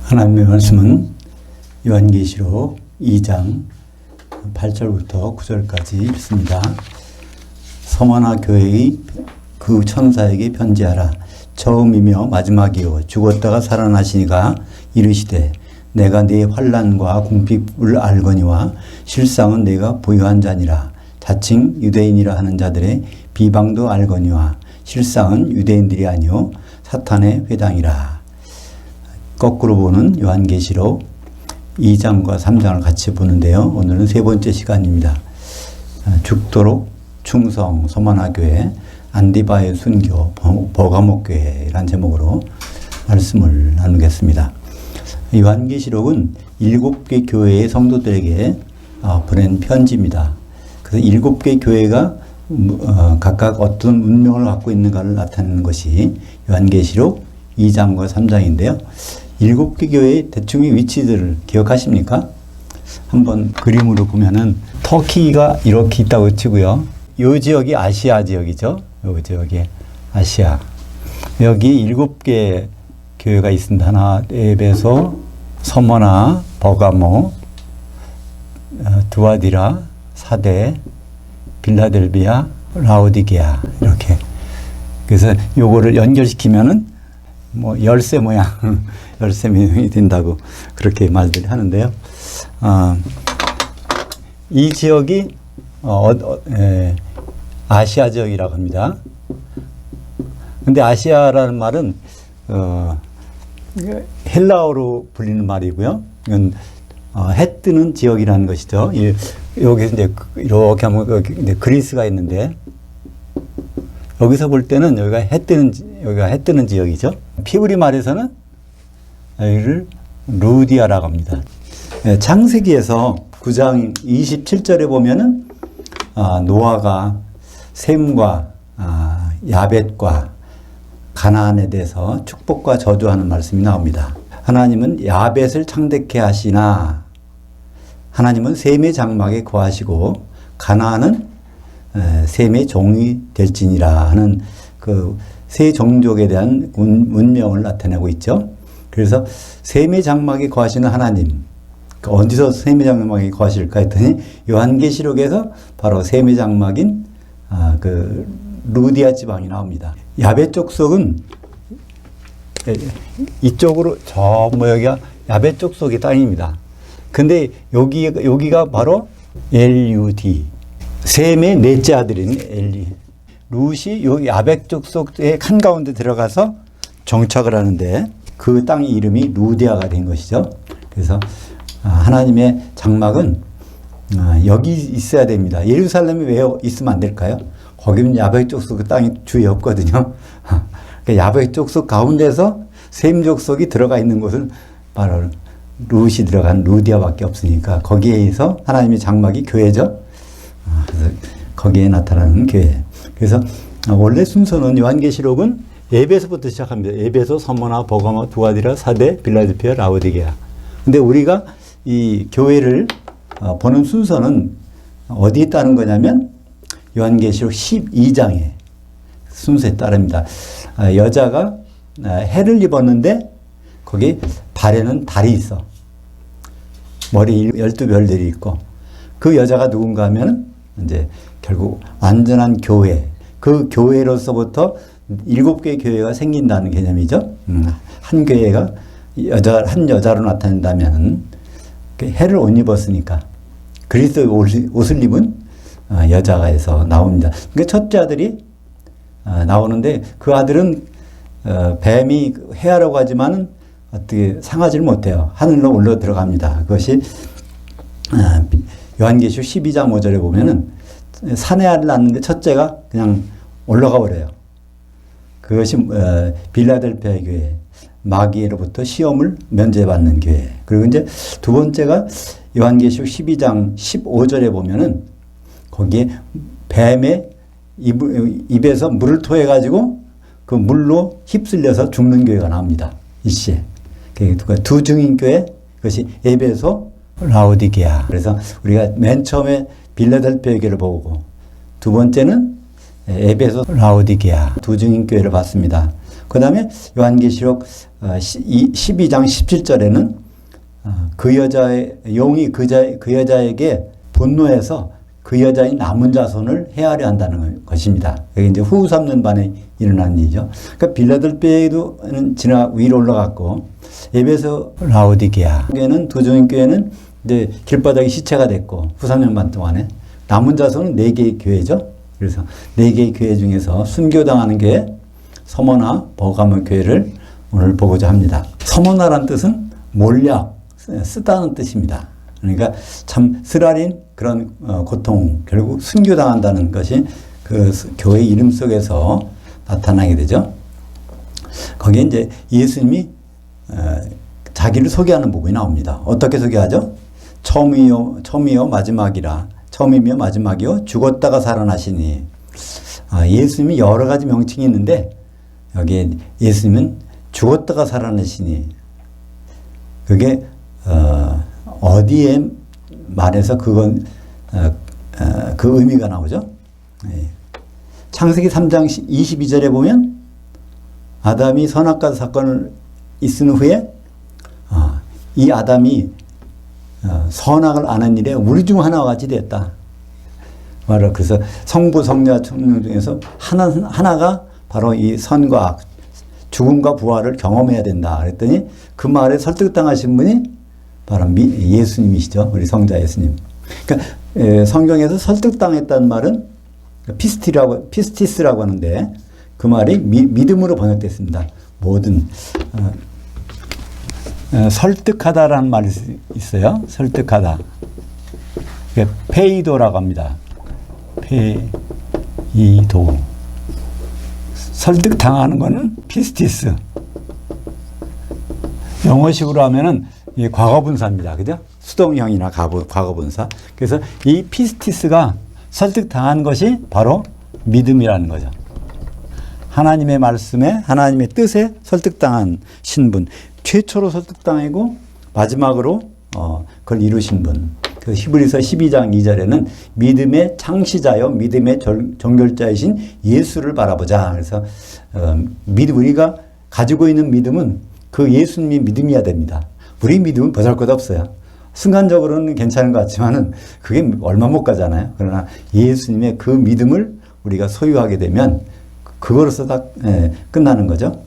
하나님의 말씀은 요한계시록 2장 8절부터 9절까지 읽습니다. 서머나 교회의 그 천사에게 편지하라. 처음이며 마지막이요 죽었다가 살아나시니가 이르시되 내가 네 환난과 궁핍을 알거니와 실상은 내가 보유한 자니라. 자칭 유대인이라 하는 자들의 비방도 알거니와 실상은 유대인들이 아니요 사탄의 회당이라. 거꾸로 보는 요한계시록 2장과 3장을 같이 보는데요. 오늘은 세 번째 시간입니다. 죽도록 충성 서머나 교회, 안디바의 순교, 버가목 교회라는 제목으로 말씀을 나누겠습니다. 요한계시록은 7개 교회의 성도들에게 보낸 편지입니다. 그래서 7개 교회가 각각 어떤 운명을 갖고 있는가를 나타내는 것이 요한계시록 2장과 3장인데요. 7개 교회의 대충의 위치들을 기억하십니까? 한번 그림으로 보면은 터키가 이렇게 있다고 치고요. 이 지역이 아시아 지역이죠. 이 지역이 아시아. 여기 7개 교회가 있습니다. 하나, 에베소, 서머나, 버가모, 두아디라, 사데, 빌라델비아, 라오디게아 이렇게. 그래서 요거를 연결시키면은 뭐 열쇠 모양, 열쇠 모양이 된다고 그렇게 말들 하는데요. 이 지역이 아시아 지역이라고 합니다. 근데 아시아라는 말은 헬라어로 불리는 말이고요. 이건 해 뜨는 지역이라는 것이죠. 여기서 이제 이렇게 하면 그리스가 있는데 여기서 볼 때는 여기가 해 뜨는 지역이죠. 피우리 말에서는 여기를 루디아라고 합니다. 창세기에서 9장 27절에 보면은 노아가 셈과 야벳과 가나안에 대해서 축복과 저주하는 말씀이 나옵니다. 하나님은 야벳을 창대케 하시나 하나님은 셈의 장막에 거하시고 가나안은 셈의 종이 될지니라 하는 그 세 종족에 대한 운명을 나타내고 있죠. 그래서 셈의 장막에 거하시는 하나님, 어디서 셈의 장막에 거하실까 했더니 요한계시록에서 바로 셈의 장막인 그 루디아 지방이 나옵니다. 야벳 족속은 이쪽으로 저 여기가 야벳 족속의 땅입니다. 근데 여기가 바로 LUD 셈의 넷째 아들인 엘리. 룻이 요 야벳 족속의 한가운데 들어가서 정착을 하는데 그 땅의 이름이 루디아가 된 것이죠. 그래서 하나님의 장막은 여기 있어야 됩니다. 예루살렘에 왜 있으면 안 될까요? 거기는 야벳 족속 그 땅이 주에 없거든요. 야벳 족속 가운데서 셈 족속이 들어가 있는 곳은 바로 룻이 들어간 루디아밖에 없으니까 거기에서 하나님의 장막이 교회죠. 그래서 거기에 나타나는 교회. 그래서 원래 순서는 요한계시록은 에베소부터 시작합니다. 에베소, 서머나, 버가모, 두아디라, 사데, 빌라델피아, 라오디게아. 근데 우리가 이 교회를 보는 순서는 어디에 따른 거냐면 요한계시록 12장의 순서에 따릅니다. 여자가 해를 입었는데 거기 발에는 달이 있어. 머리에 12별들이 있고 그 여자가 누군가 하면 이제 결국 완전한 교회, 그 교회로서부터 7개의 교회가 생긴다는 개념이죠. 한 교회가 한 여자로 나타낸다면 해를 옷 입었으니까 그리스도의 옷을 입은 여자가 해서 나옵니다. 그러니까 첫째 아들이 나오는데 그 아들은 뱀이 해하려고 하지만은 어떻게 상하지를 못해요. 하늘로 올라 들어갑니다. 그것이 요한계시록 12장 5절에 보면은 산에 알을 낳는데 첫째가 그냥 올라가 버려요. 그것이 빌라델피아 교회, 마귀로부터 시험을 면제받는 교회. 그리고 이제 두 번째가 요한계시록 12장 15절에 보면은 거기에 뱀의 입에서 물을 토해 가지고 그 물로 휩쓸려서 죽는 교회가 나옵니다. 이시에. 두 증인 교회, 그것이 에베소, 라오디게아. 그래서 우리가 맨 처음에 빌라델피아 교회를 보고 두 번째는 에베소, 라오디게아 두 증인교회를 봤습니다. 그 다음에 요한계시록 12장 17절에는 그 여자의 용이 그 여자에게 분노해서 그 여자의 남은 자손을 해하려 한다는 것입니다. 여기 이제 후 3년 반에 일어난 일이죠. 그러니까 빌라델피아에도 지나 위로 올라갔고, 에베소, 라오디게아에는 두 종교회는 이제 길바닥이 시체가 됐고, 후 3년 반 동안에 남은 자손은 4개의 교회죠. 그래서 4개의 교회 중에서 순교당하는 교회, 서머나, 버가모 교회를 오늘 보고자 합니다. 서머나란 뜻은 몰약, 쓰다는 뜻입니다. 그러니까 참 쓰라린 그런 고통, 결국 순교당한다는 것이 그 교회 이름 속에서 나타나게 되죠. 거기에 이제 예수님이 자기를 소개하는 부분이 나옵니다. 어떻게 소개하죠? 처음이요 마지막이라. 처음이며 마지막이요 죽었다가 살아나시니. 예수님이 여러 가지 명칭이 있는데 여기에 예수님은 죽었다가 살아나시니. 그게 어디에 말해서 그건 그 의미가 나오죠. 창세기 3장 22절에 보면 아담이 선악과 사건을 있은 후에 이 아담이 선악을 안 한 일에 우리 중 하나와 같이 됐다. 바로 그래서 성부 성자 성령 중에서 하나가 바로 이 선과 악, 죽음과 부활을 경험해야 된다. 그랬더니 그 말에 설득당하신 분이 바로 예수님이시죠. 우리 성자 예수님. 그러니까 성경에서 설득당했다는 말은 피스티스라고 하는데 그 말이 믿음으로 번역됐습니다. 모든 설득하다라는 말이 있어요. 설득하다. 페이도라고 합니다. 페이도. 설득당하는 거는 피스티스. 영어식으로 하면은 과거분사입니다. 그죠? 수동형이나 과거분사. 그래서 이 피스티스가 설득당한 것이 바로 믿음이라는 거죠. 하나님의 말씀에, 하나님의 뜻에 설득당한 신분. 최초로 설득당하고 마지막으로 그걸 이루신 분. 그 히브리서 12장 2절에는 믿음의 창시자요 믿음의 정결자이신 예수를 바라보자. 그래서 우리가 가지고 있는 믿음은 그 예수님이 믿음이어야 됩니다. 우리 믿음은 보잘것없어요. 순간적으로는 괜찮은 것 같지만은 그게 얼마 못 가잖아요. 그러나 예수님의 그 믿음을 우리가 소유하게 되면 그거로서 다 끝나는 거죠.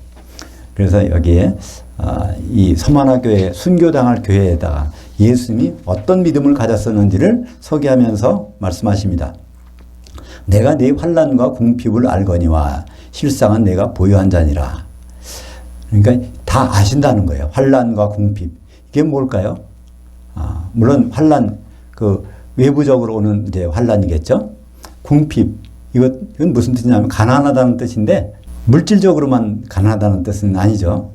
그래서 여기에 이 서머나 교회, 순교당할 교회에다가 예수님이 어떤 믿음을 가졌었는지를 소개하면서 말씀하십니다. 내가 네 환난과 궁핍을 알거니와 실상은 내가 보유한 자니라. 그러니까 다 아신다는 거예요. 환난과 궁핍. 이게 뭘까요? 물론 환난, 그 외부적으로 오는 이제 환난이겠죠. 궁핍. 이건 무슨 뜻이냐면 가난하다는 뜻인데 물질적으로만 가난하다는 뜻은 아니죠.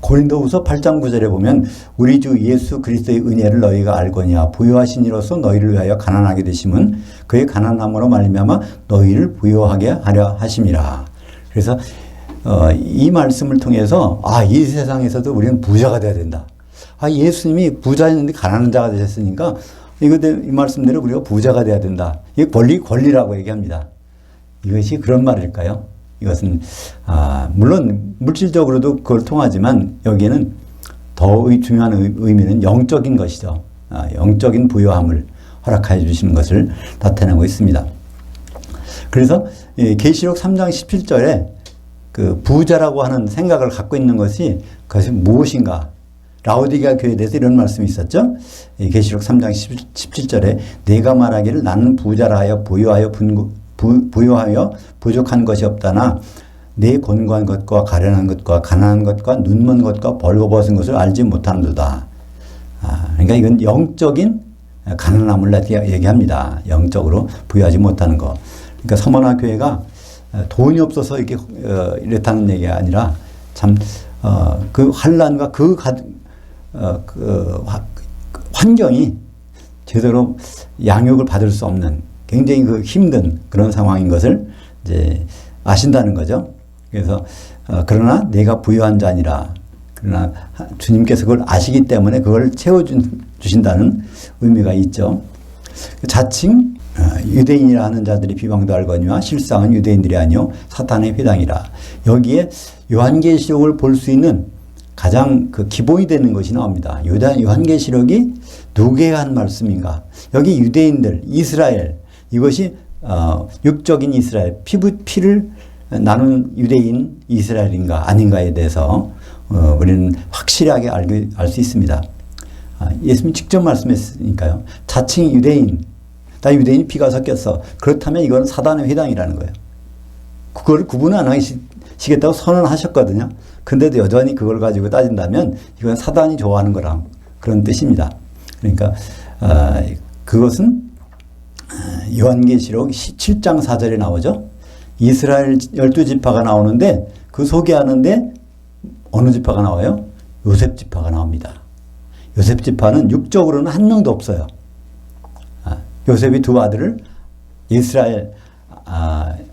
고린도후서 8장 9절에 보면 우리 주 예수 그리스도의 은혜를 너희가 알거니와 부요하신 이로써 너희를 위하여 가난하게 되심은 그의 가난함으로 말미암아 너희를 부요하게 하려 하심이라. 그래서 이 말씀을 통해서 이 세상에서도 우리는 부자가 돼야 된다. 예수님이 부자였는데 가난한 자가 되셨으니까 이 말씀대로 우리가 부자가 돼야 된다. 이게 권리라고 얘기합니다. 이것이 그런 말일까요? 이것은 물론 물질적으로도 그걸 통하지만 여기에는 더 중요한 의미는 영적인 것이죠. 영적인 부요함을 허락해 주시는 것을 나타내고 있습니다. 그래서 계시록 3장 17절에 그 부자라고 하는 생각을 갖고 있는 것이 그것이 무엇인가? 라오디게아 교회에 대해서 이런 말씀이 있었죠. 계시록 3장 17절에 내가 말하기를 나는 부자라 하여 부요하여 부족한 것이 없다나 내 곤고한 것과 가련한 것과 가난한 것과 눈먼 것과 벌거벗은 것을 알지 못하는도다. 그러니까 이건 영적인 가난함을 얘기합니다. 영적으로 부유하지 못하는 거. 그러니까 서머나 교회가 돈이 없어서 이렇게 이랬다는 얘기가 아니라 참 그 환난과 그 환경이 제대로 양육을 받을 수 없는 굉장히 그 힘든 그런 상황인 것을 이제 아신다는 거죠. 그래서 그러나 내가 부유한 자니라. 그러나 주님께서 그걸 아시기 때문에 그걸 채워주신다는 의미가 있죠. 자칭 유대인이라 하는 자들이 비방도 알거니와 실상은 유대인들이 아니요 사탄의 회당이라. 여기에 요한계시록을 볼 수 있는 가장 그 기본이 되는 것이 나옵니다. 요한계시록이 누구에게 한 말씀인가? 여기 유대인들, 이스라엘, 이것이 육적인 이스라엘, 피를 나눈 유대인 이스라엘인가 아닌가에 대해서 우리는 확실하게 알 수 있습니다. 예수님이 직접 말씀했으니까요. 자칭 유대인, 나 유대인 피가 섞였어. 그렇다면 이건 사단의 회당이라는 거예요. 그걸 구분 안 하시겠다고 선언하셨거든요. 근데도 여전히 그걸 가지고 따진다면 이건 사단이 좋아하는 거랑 그런 뜻입니다. 그러니까 그것은 요한계시록 7장 4절에 나오죠. 이스라엘 12지파가 나오는데 그 소개하는데 어느 지파가 나와요? 요셉 지파가 나옵니다. 요셉 지파는 육적으로는 한 명도 없어요. 요셉이 두 아들을 이스라엘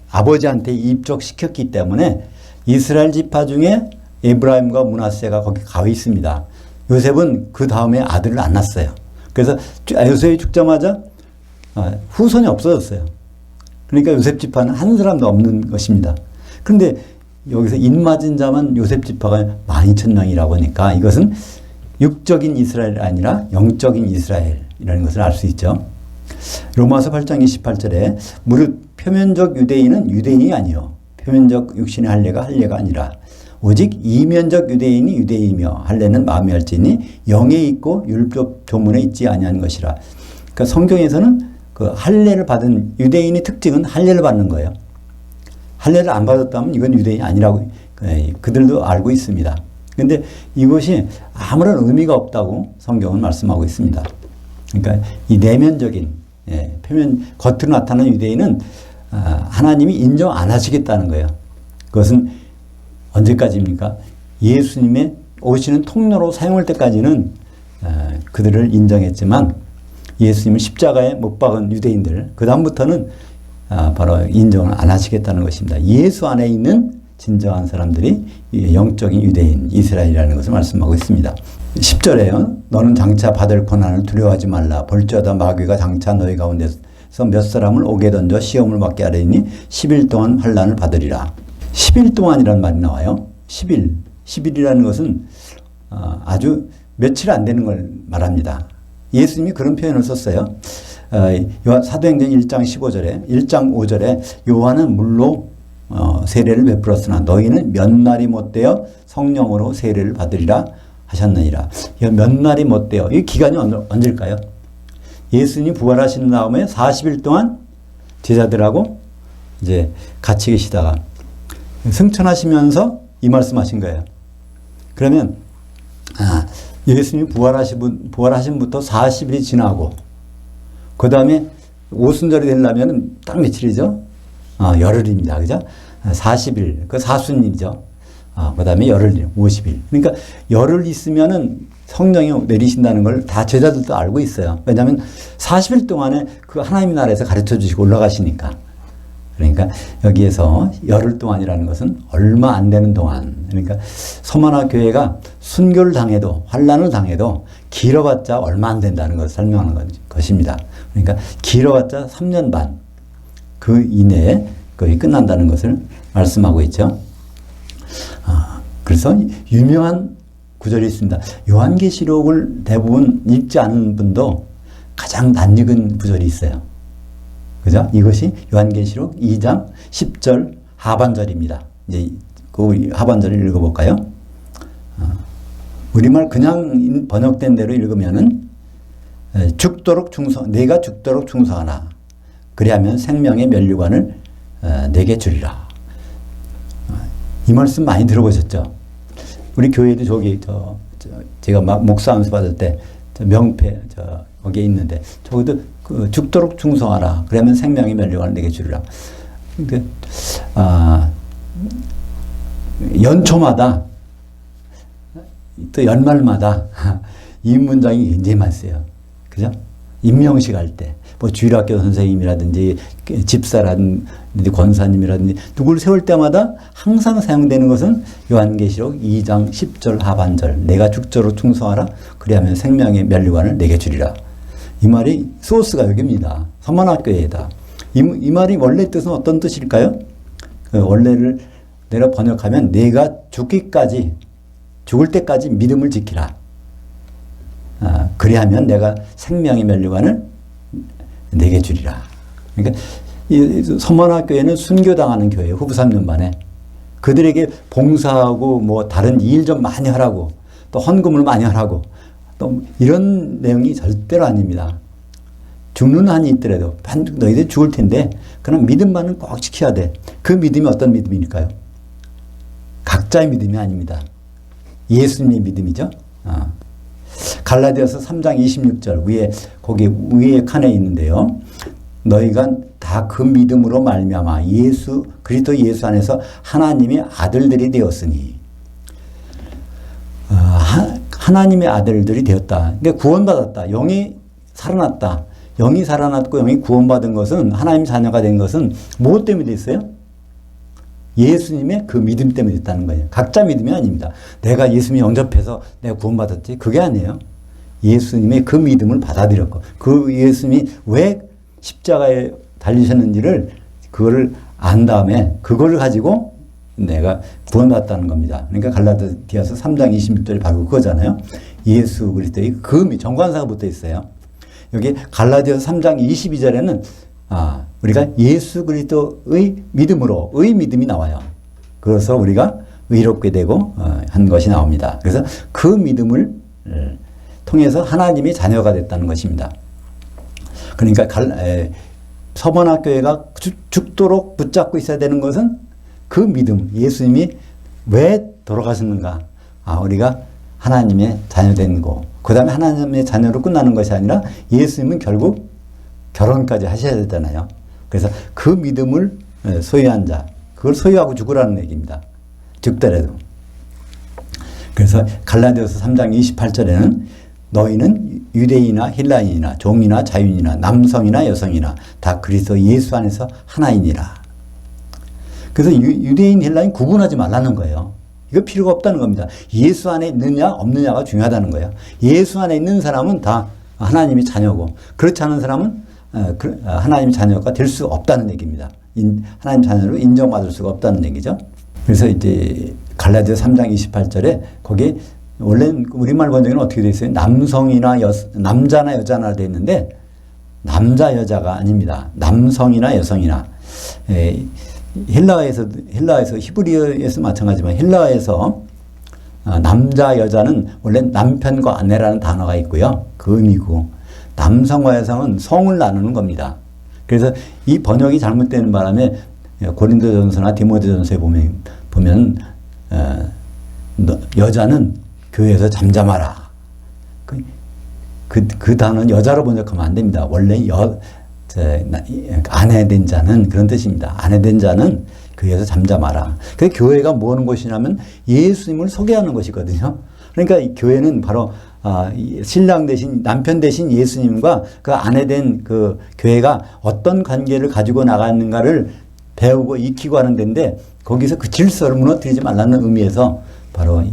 아버지한테 입적시켰기 때문에 이스라엘 지파 중에 에브라임과 므낫세가 거기 가 있습니다. 요셉은 그 다음에 아들을 안 낳았어요. 그래서 요셉이 죽자마자 후손이 없어졌어요. 그러니까 요셉 지파는 한 사람도 없는 것입니다. 그런데 여기서 인맞은 자만 요셉 지파가 12,000명이라고 하니까 이것은 육적인 이스라엘이 아니라 영적인 이스라엘이라는 것을 알 수 있죠. 로마서 8장 28절에 무릇 표면적 유대인은 유대인이 아니요 표면적 육신의 할례가 아니라 오직 이면적 유대인이 유대이며 할례는 마음에 할지니 영에 있고 율법 조문에 있지 아니한 것이라. 그러니까 성경에서는 그 할례를 받은 유대인의 특징은 할례를 받는 거예요. 할례를 안 받았다면 이건 유대인이 아니라고 그들도 알고 있습니다. 그런데 이것이 아무런 의미가 없다고 성경은 말씀하고 있습니다. 그러니까 이 내면적인 표면 겉으로 나타나는 유대인은 하나님이 인정 안 하시겠다는 거예요. 그것은 언제까지입니까? 예수님의 오시는 통로로 사용할 때까지는 그들을 인정했지만 예수님을 십자가에 못 박은 유대인들 그 다음부터는 바로 인정을 안 하시겠다는 것입니다. 예수 안에 있는 진정한 사람들이 영적인 유대인 이스라엘이라는 것을 말씀하고 있습니다. 10절에요. 너는 장차 받을 고난을 두려워하지 말라. 볼지어다 마귀가 장차 너희 가운데서 몇 사람을 옥에 던져 시험을 받게 하리니 10일 동안 환난을 받으리라. 10일 동안이라는 말이 나와요. 10일. 10일이라는 것은 아주 며칠 안 되는 걸 말합니다. 예수님이 그런 표현을 썼어요. 사도행전 1장 15절에 1장 5절에 요한은 물로 세례를 베풀었으나 너희는 몇 날이 못되어 성령으로 세례를 받으리라 하셨느니라. 몇 날이 못되어 이 기간이 언제일까요? 예수님이 부활하신 다음에 40일 동안 제자들하고 이제 같이 계시다가 승천하시면서 이 말씀하신 거예요. 그러면 예수님이 부활하신부터 40일이 지나고 그 다음에 오순절이 되려면 딱 며칠이죠? 열흘입니다. 그죠? 40일, 그 사순일이죠. 그 다음에 열흘, 50일. 그러니까 열흘 있으면은 성령이 내리신다는 걸 다 제자들도 알고 있어요. 왜냐하면 40일 동안에 그 하나님의 나라에서 가르쳐 주시고 올라가시니까. 그러니까 여기에서 열흘 동안이라는 것은 얼마 안 되는 동안. 그러니까 서만화 교회가 순교를 당해도 환난을 당해도 길어봤자 얼마 안 된다는 것을 설명하는 것입니다. 그러니까 길어봤자 3년 반. 그 이내에 거의 끝난다는 것을 말씀하고 있죠. 그래서 유명한 구절이 있습니다. 요한계시록을 대부분 읽지 않은 분도 가장 낯익은 구절이 있어요. 그죠? 이것이 요한계시록 2장 10절 하반절입니다. 이제 그 하반절을 읽어볼까요? 우리말 그냥 번역된 대로 읽으면은 내가 죽도록 충성하라. 그리하면 생명의 면류관을 내게 주리라. 이 말씀 많이 들어보셨죠? 우리 교회도 제가 목사 암수 받을 때 명패 거기에 있는데 저기도 죽도록 충성하라. 그러면 생명의 면류관을 내게 주리라. 그러니까 연초마다 또 연말마다 이 문장이 굉장히 많이 쓰여요. 그죠? 임명식 할 때, 뭐 주일학교 선생님이라든지 집사라든지 권사님이라든지 누구를 세울 때마다 항상 사용되는 것은 요한계시록 2장 10절 하반절 내가 죽도록 충성하라 그리하면 생명의 면류관을 내게 주리라. 이 말이 소스가 여기입니다. 서문학교에다. 이 말이 원래 뜻은 어떤 뜻일까요? 그 원래를 내가 번역하면 내가 죽기까지 죽을 때까지 믿음을 지키라. 그리하면 내가 생명의 면류관을 내게 주리라. 그러니까 이 서문학교에는 순교당하는 교회예요. 후부 3년 만에. 그들에게 봉사하고 뭐 다른 일 좀 많이 하라고 또 헌금을 많이 하라고 또 이런 내용이 절대로 아닙니다. 죽는 한이 있더라도 너희들 죽을 텐데 그럼 믿음만은 꼭 지켜야 돼. 그 믿음이 어떤 믿음일까요? 각자의 믿음이 아닙니다. 예수님의 믿음이죠. 갈라디아서 3장 26절 위에 거기 위에 칸에 있는데요. 너희가 다 그 믿음으로 말미암아 예수 그리스도 예수 안에서 하나님의 아들들이 되었으니 하나님의 아들들이 되었다. 그러니까 구원받았다. 영이 살아났다. 영이 살아났고 영이 구원받은 것은 하나님 자녀가 된 것은 무엇 때문에 됐어요? 예수님의 그 믿음 때문에 됐다는 거예요. 각자 믿음이 아닙니다. 내가 예수님 영접해서 내가 구원받았지. 그게 아니에요. 예수님의 그 믿음을 받아들였고 그 예수님이 왜 십자가에 달리셨는지를 그거를 안 다음에 그거를 가지고 내가 구원받았다는 겁니다. 그러니까 갈라디아서 3장 26절이 바로 그거잖아요. 예수 그리스도의 그 정관사가 붙어 있어요. 여기 갈라디아서 3장 22절에는 우리가 예수 그리스도의 믿음으로 의 믿음이 나와요. 그래서 우리가 의롭게 되고 한 것이 나옵니다. 그래서 그 믿음을 통해서 하나님의 자녀가 됐다는 것입니다. 그러니까 서문학교회가 죽도록 붙잡고 있어야 되는 것은 그 믿음, 예수님이 왜 돌아가셨는가? 우리가 하나님의 자녀된 거. 그 다음에 하나님의 자녀로 끝나는 것이 아니라 예수님은 결국 결혼까지 하셔야 되잖아요. 그래서 그 믿음을 소유한 자, 그걸 소유하고 죽으라는 얘기입니다. 죽더라도. 그래서 갈라디아서 3장 28절에는 너희는 유대인이나 헬라인이나 종이나 자유인이나 남성이나 여성이나 다 그리스도 예수 안에서 하나이니라. 그래서 유대인, 헬라인 구분하지 말라는 거예요. 이거 필요가 없다는 겁니다. 예수 안에 있느냐 없느냐가 중요하다는 거예요. 예수 안에 있는 사람은 다 하나님의 자녀고 그렇지 않은 사람은 하나님의 자녀가 될 수 없다는 얘기입니다. 하나님 자녀로 인정받을 수가 없다는 얘기죠. 그래서 이제 갈라디아 3장 28절에 거기에 원래 우리말 번역에는 어떻게 되어 있어요? 남성이나 남자나 여자나 되어 있는데 남자 여자가 아닙니다. 남성이나 여성이나 헬라에서 히브리어에서 마찬가지지만 헬라에서 남자 여자는 원래 남편과 아내라는 단어가 있고요. 그 의미고 남성과 여성은 성을 나누는 겁니다. 그래서 이 번역이 잘못되는 바람에 고린도전서나 디모데전서에 보면 여자는 교회에서 잠잠하라. 그 단어는 여자로 번역하면 안 됩니다. 원래 아내된 자는 그런 뜻입니다. 아내된 자는 교회에서 잠잠하라. 그 교회가 뭐 하는 곳이냐면 예수님을 소개하는 것이거든요. 그러니까 이 교회는 바로 신랑 대신 남편 대신 예수님과 그 아내된 그 교회가 어떤 관계를 가지고 나가는가를 배우고 익히고 하는 데인데 거기서 그 질서를 무너뜨리지 말라는 의미에서 바로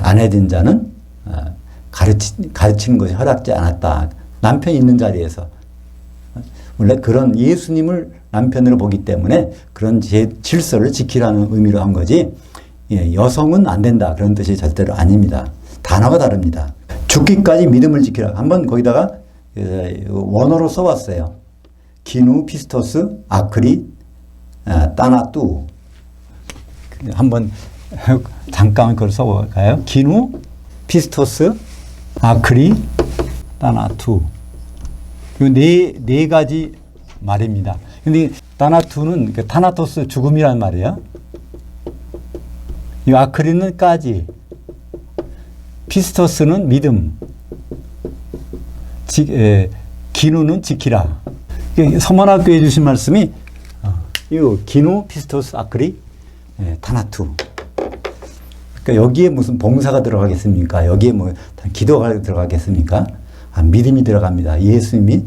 아내된 자는 가르치는 것이 허락지 않았다. 남편이 있는 자리에서 원래 그런 예수님을 남편으로 보기 때문에 그런 질서를 지키라는 의미로 한 거지 여성은 안 된다 그런 뜻이 절대로 아닙니다. 단어가 다릅니다. 죽기까지 믿음을 지키라. 한번 거기다가 원어로 써봤어요. 기누, 피스토스, 아크리, 따나뚜. 한번 잠깐 그걸 써볼까요? 기누, 피스토스, 아크리, 따나투. 이 네 가지 말입니다. 근데 따나투는 타나토스 죽음이란 말이에요. 이 아크리는 까지, 피스토스는 믿음, 기누는 지키라. 서문학교에 주신 말씀이 이 기누, 피스토스, 아크리, 타나투. 그러니까 여기에 무슨 봉사가 들어가겠습니까? 여기에 뭐 기도가 들어가겠습니까? 믿음이 들어갑니다. 예수님이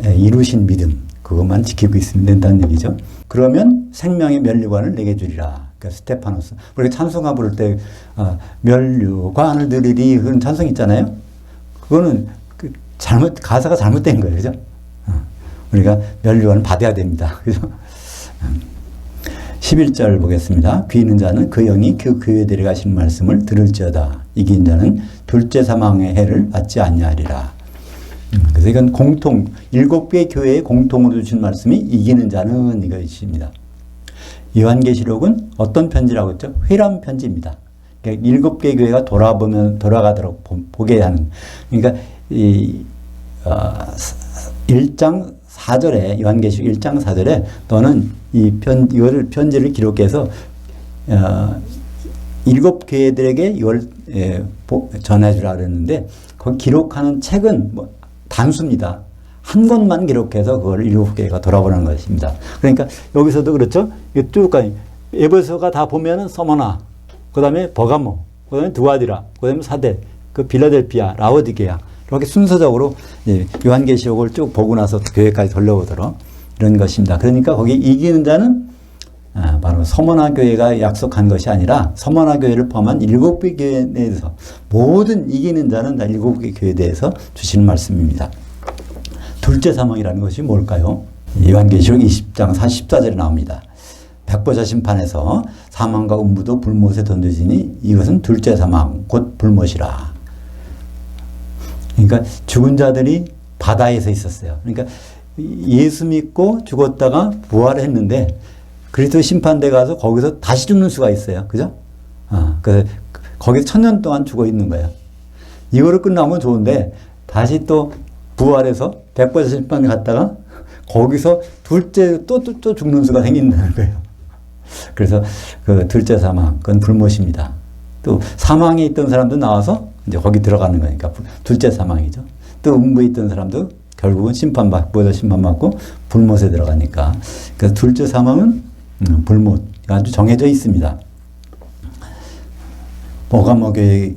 이루신 믿음 그것만 지키고 있으면 된다는 얘기죠. 그러면 생명의 면류관을 내게 주리라. 그러니까 스테파노스. 우리가 찬송가 부를 때 면류관을 드리리 그런 찬송 있잖아요. 그거는 가사가 잘못된 거예요. 그죠? 우리가 면류관을 받아야 됩니다. 그죠? 11절 보겠습니다. 귀 있는 자는 그 영이 그 교회에 데려가신 말씀을 들을지어다. 이긴 자는 둘째 사망의 해를 받지 아니하리라. 그래서 이건 공통, 7개의 교회에 공통으로 주신 말씀이 이기는 자는 이것입니다. 요한계시록은 어떤 편지라고 했죠? 회람 편지입니다. 그러니까 7개의 교회가 돌아가도록 보게 하는. 그러니까 1장 4절에, 요한계시록 1장 4절에 너는 이거를 편지를 기록해서 7교회들에게 이걸 전해주라 그랬는데, 거기 기록하는 책은 뭐 단수입니다. 한 권만 기록해서 그걸 7개가 돌아보는 것입니다. 그러니까 여기서도 그렇죠. 쭉 에베소가 다 보면은 서머나, 그 다음에 버가모, 그 다음에 두아디라, 그 다음에 사대, 그 빌라델피아, 라오디게아, 이렇게 순서적으로 요한계시록을 쭉 보고 나서 교회까지 돌려오도록 이런 것입니다. 그러니까 거기 이기는 자는 바로 서머나 교회가 약속한 것이 아니라 서머나 교회를 포함한 7개 교회에 대해서 모든 이기는 자는 다 7개 교회에 대해서 주시는 말씀입니다. 둘째 사망이라는 것이 뭘까요? 요한계시록 20장 44절에 나옵니다. 백보자 심판에서 사망과 음부도 불못에 던져지니 이것은 둘째 사망 곧 불못이라. 그러니까 죽은 자들이 바다에서 있었어요. 그러니까 예수 믿고 죽었다가 부활했는데 그리스도 심판대 가서 거기서 다시 죽는 수가 있어요. 그죠? 그래서 거기서 1000년 동안 죽어 있는 거예요. 이거로 끝나면 좋은데 다시 또 부활해서 백보자 심판에 갔다가 거기서 둘째 또 죽는 수가 생긴다는 거예요. 그래서 그 둘째 사망, 그건 불못입니다. 또 사망에 있던 사람도 나와서 이제 거기 들어가는 거니까 둘째 사망이죠. 또 음부에 있던 사람도 결국은 백보자 심판받고 불못에 들어가니까. 그래서 둘째 사망은 불못, 아주 정해져 있습니다. 버가모 교회,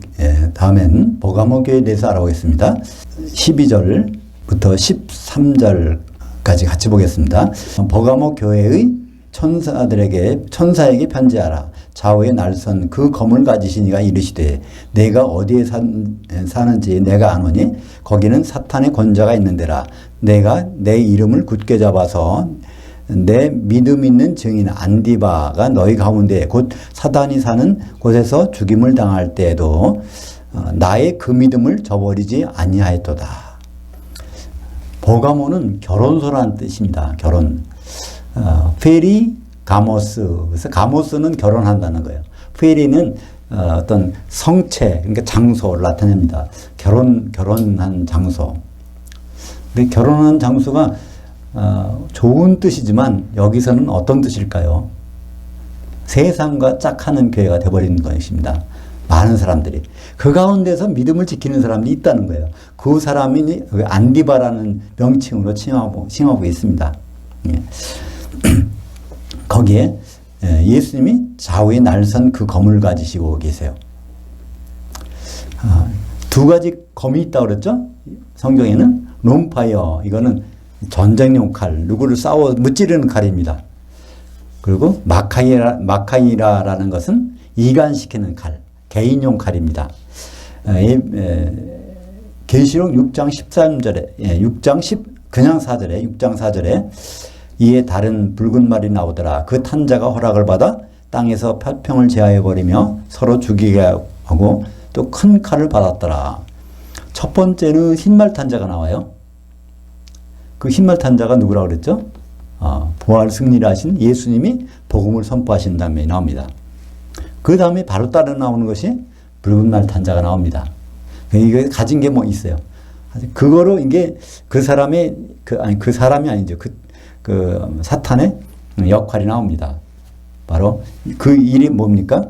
다음엔 버가모 교회에 대해서 알아보겠습니다. 12절부터 13절까지 같이 보겠습니다. 버가모 교회의 천사에게 편지하라. 좌우에 날선 그 검을 가지신 이가 이르시되 내가 어디에 사는지 내가 아노니 거기는 사탄의 권자가 있는 데라. 내가 내 이름을 굳게 잡아서 내 믿음 있는 증인 안디바가 너희 가운데 곧 사단이 사는 곳에서 죽임을 당할 때에도 나의 그 믿음을 저버리지 아니하였도다. 버가모는 결혼소라는 뜻입니다. 결혼. 페리 가모스. 그래서 가모스는 결혼한다는 거예요. 페리는 어떤 성체, 그러니까 장소를 나타냅니다. 결혼한 장소. 근데 결혼한 장소가 좋은 뜻이지만 여기서는 어떤 뜻일까요? 세상과 짝하는 교회가 되어버리는 것입니다. 많은 사람들이. 그 가운데서 믿음을 지키는 사람들이 있다는 거예요. 그 사람이 안디바라는 명칭으로 칭하고 있습니다. 예. 거기에 예수님이 좌우에 날선 그 검을 가지시고 계세요. 두 가지 검이 있다고 그랬죠? 성경에는 롬파이어, 이거는 전쟁용 칼, 누구를 무찌르는 칼입니다. 그리고 마카이라라는 것은 이간시키는 칼, 개인용 칼입니다. 계시록 6장 13절에, 6장 4절에 이에 다른 붉은 말이 나오더라. 그 탄자가 허락을 받아 땅에서 파평을 제하여버리며 서로 죽이게 하고 또 큰 칼을 받았더라. 첫 번째는 흰말 탄자가 나와요. 그 흰말 탄자가 누구라고 그랬죠? 부활 승리를 하신 예수님이 복음을 선포하신 다음에 나옵니다. 그 다음에 바로 따라 나오는 것이 붉은 말 탄자가 나옵니다. 이게 가진 게 뭐 있어요. 그거로 이게 그 사람이 아니죠. 그 사탄의 역할이 나옵니다. 바로 그 일이 뭡니까?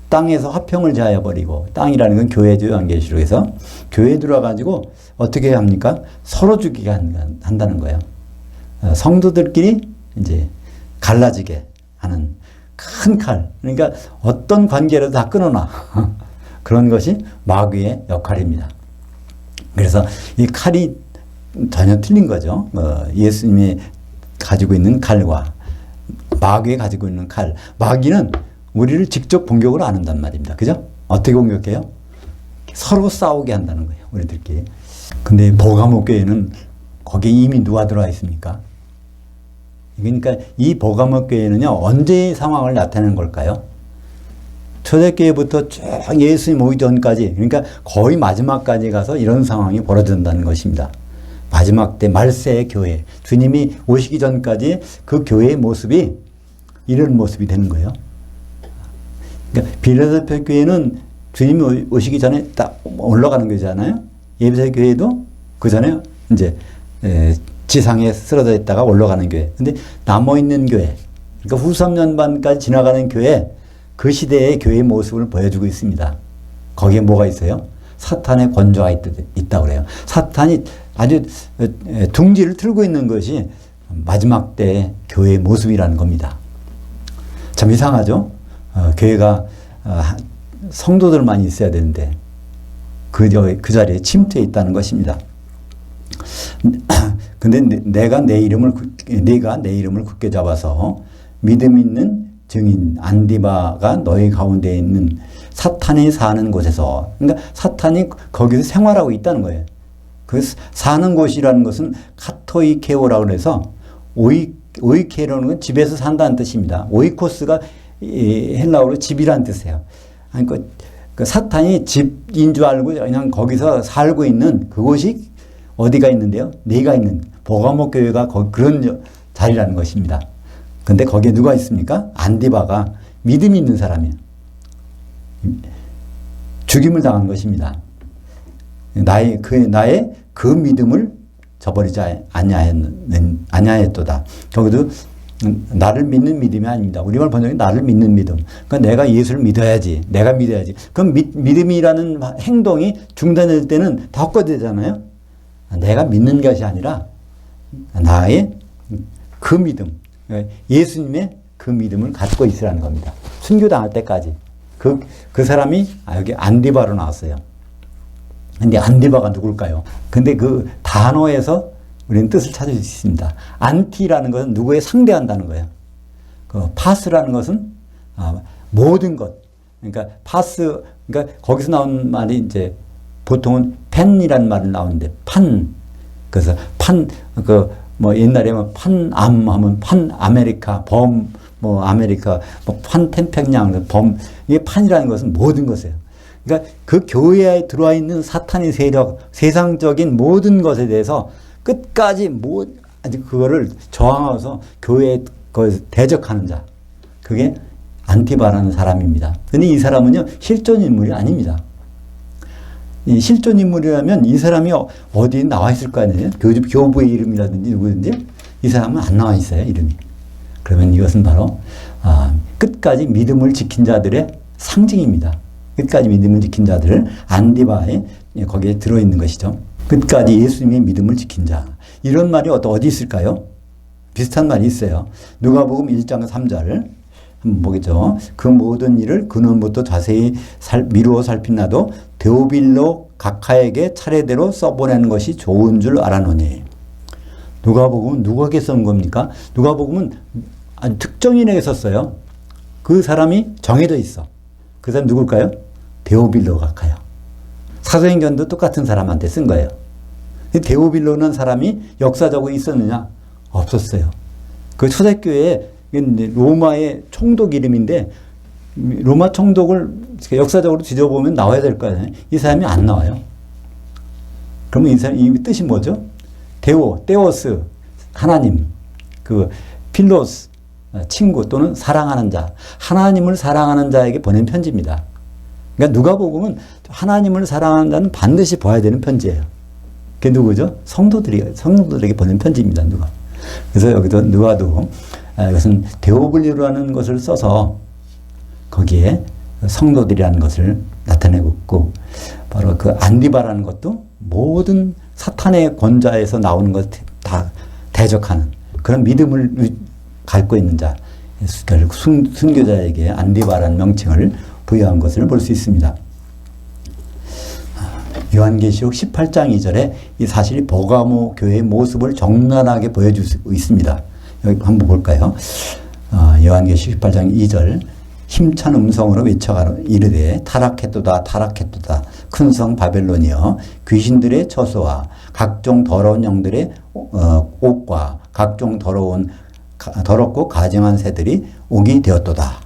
땅에서 화평을 제하여버리고, 땅이라는 건 교회죠. 요한계시록에서 교회에 들어와가지고 어떻게 합니까? 서로 죽이게 한다는 거예요. 성도들끼리 이제 갈라지게 하는 큰 칼. 그러니까 어떤 관계라도 다 끊어놔. 그런 것이 마귀의 역할입니다. 그래서 이 칼이 전혀 틀린 거죠. 예수님이 가지고 있는 칼과 마귀가 가지고 있는 칼. 마귀는 우리를 직접 공격을 안 한단 말입니다. 그죠? 어떻게 공격해요? 서로 싸우게 한다는 거예요. 우리들끼리. 근데 버가모 교회는 거기에 이미 누가 들어와 있습니까? 그러니까 이 버가모 교회는요, 언제의 상황을 나타내는 걸까요? 초대교회부터 쭉 예수님 오기 전까지, 그러니까 거의 마지막까지 가서 이런 상황이 벌어진다는 것입니다. 마지막 때 말세의 교회, 주님이 오시기 전까지 그 교회의 모습이 이런 모습이 되는 거예요. 그러니까 빌라델피아 교회는 주님이 오시기 전에 딱 올라가는 교회잖아요. 에베소 교회도 그 전에 이제 지상에 쓰러져 있다가 올라가는 교회. 근데 남아있는 교회, 그러니까 후 3년반까지 지나가는 교회, 그 시대의 교회의 모습을 보여주고 있습니다. 거기에 뭐가 있어요? 사탄의 권좌가 있다고 그래요. 사탄이 아주 둥지를 틀고 있는 것이 마지막 때 교회의 모습이라는 겁니다. 참 이상하죠? 교회가 성도들만 있어야 되는데 그 자리에 침투해 있다는 것입니다. 근데 내가 내 이름을 굳게 잡아서 믿음 있는 증인 안디바가 너희 가운데 있는 사탄이 사는 곳에서, 그러니까 사탄이 거기서 생활하고 있다는 거예요. 그 사는 곳이라는 것은 카토이케오라고 해서 오이케로는 건 집에서 산다는 뜻입니다. 오이코스가 헬라어로 집이라는 뜻이에요. 그러니까 그 사탄이 집인 줄 알고 그냥 거기서 살고 있는 그곳이 어디가 있는데요? 네가 있는 버가모 교회가 그런 자리라는 것입니다. 근데 거기에 누가 있습니까? 안디바가 믿음이 있는 사람이에요. 죽임을 당한 것입니다. 나의 그 믿음을 저버리지 아니하였도다. 거기도 나를 믿는 믿음이 아닙니다. 우리말 번역이 나를 믿는 믿음. 그러니까 내가 예수를 믿어야지. 내가 믿어야지. 그럼 믿음이라는 행동이 중단될 때는 다 헛되잖아요. 내가 믿는 것이 아니라 나의 그 믿음, 예수님의 그 믿음을 갖고 있으라는 겁니다. 순교당할 때까지. 그 사람이 여기 안디바로 나왔어요. 근데 안디바가 누굴까요? 근데 그 단어에서 우리는 뜻을 찾을 수 있습니다. 안티라는 것은 누구에 상대한다는 거예요. 그 파스라는 것은 모든 것. 그러니까 파스, 그러니까 거기서 나온 말이 이제 보통은 팬이라는 말을 나오는데 판. 그래서 옛날에 판암 하면 판 아메리카, 아메리카, 판 태평양, 이게 판이라는 것은 모든 것이에요. 그러니까 그 교회에 들어와 있는 사탄의 세력, 세상적인 모든 것에 대해서 끝까지 그거를 저항하면서 교회에 대적하는 자. 그게 안티바라는 사람입니다. 근데 이 사람은요, 실존 인물이 아닙니다. 이 실존 인물이라면 이 사람이 어디에 나와 있을 거 아니에요? 교부의 이름이라든지 누구든지 이 사람은 안 나와 있어요, 이름이. 그러면 이것은 바로 끝까지 믿음을 지킨 자들의 상징입니다. 끝까지 믿음을 지킨 자들, 안디바에 거기에 들어있는 것이죠. 끝까지 예수님의 믿음을 지킨 자. 이런 말이 어디 있을까요? 비슷한 말이 있어요. 누가복음 1장 3절 한번 보겠죠. 그 모든 일을 근원부터 자세히 미루어 살핀나도 데오빌로 각하에게 차례대로 써보내는 것이 좋은 줄 알아노니. 누가복음은 누구에게 쓴 겁니까? 누가복음은 아주 특정인에게 썼어요. 그 사람이 정해져 있어. 그 사람 누굴까요? 데오빌로 각하요. 사도행전도 똑같은 사람한테 쓴 거예요. 데오빌로는 사람이 역사적으로 있었느냐? 없었어요. 그 초대교회에 로마의 총독 이름인데 로마 총독을 역사적으로 뒤져보면 나와야 될 거 아니에요. 이 사람이 안 나와요. 그러면 이 사람의 뜻이 뭐죠? 테오스, 하나님, 필로스, 친구 또는 사랑하는 자. 하나님을 사랑하는 자에게 보낸 편지입니다. 그러니까 누가복음은 하나님을 사랑하는 자는 반드시 봐야 되는 편지예요. 그게 누구죠? 성도들에게 보낸 편지입니다. 누가. 그래서 여기도 누가도 이것은 데오빌로라는 것을 써서 거기에 성도들이라는 것을 나타내고 있고, 바로 그 안디바라는 것도 모든 사탄의 권좌에서 나오는 것 다 대적하는 그런 믿음을 갖고 있는 자, 결국 순교자에게 안디바라는 명칭을 부여한 것을 볼 수 있습니다. 요한계시록 18장 2절에 이 사실이 버가모 교회의 모습을 적나라하게 보여주고 있습니다. 여기 한번 볼까요? 요한계시록 18장 2절 힘찬 음성으로 외쳐가라 이르되 타락했도다 타락했도다 큰 성 바벨론이여 귀신들의 처소와 각종 더러운 영들의 옷과 각종 더럽고 가증한 새들이 옥이 되었도다.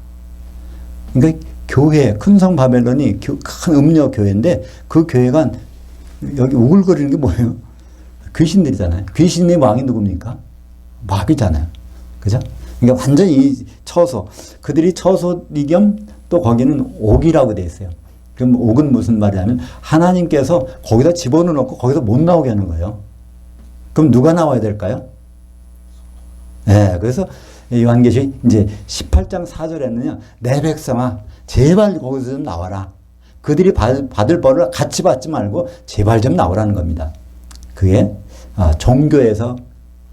그러니까 교회, 큰 성 바벨론이 큰 음녀 교회인데 그 교회가 여기 우글거리는 게 뭐예요? 귀신들이잖아요. 귀신의 왕이 누굽니까? 마귀잖아요. 그죠? 그러니까 완전히 처소. 그들이 처소이 겸 또 거기는 옥이라고 돼 있어요. 그럼 옥은 무슨 말이냐면 하나님께서 거기다 집어넣고 거기서 못 나오게 하는 거예요. 그럼 누가 나와야 될까요? 네, 그래서 요한계시 이제 18장 4절에는요, 내 백성아, 제발 거기서 좀 나와라. 그들이 받을 벌을 같이 받지 말고 제발 좀 나오라는 겁니다. 그게 종교에서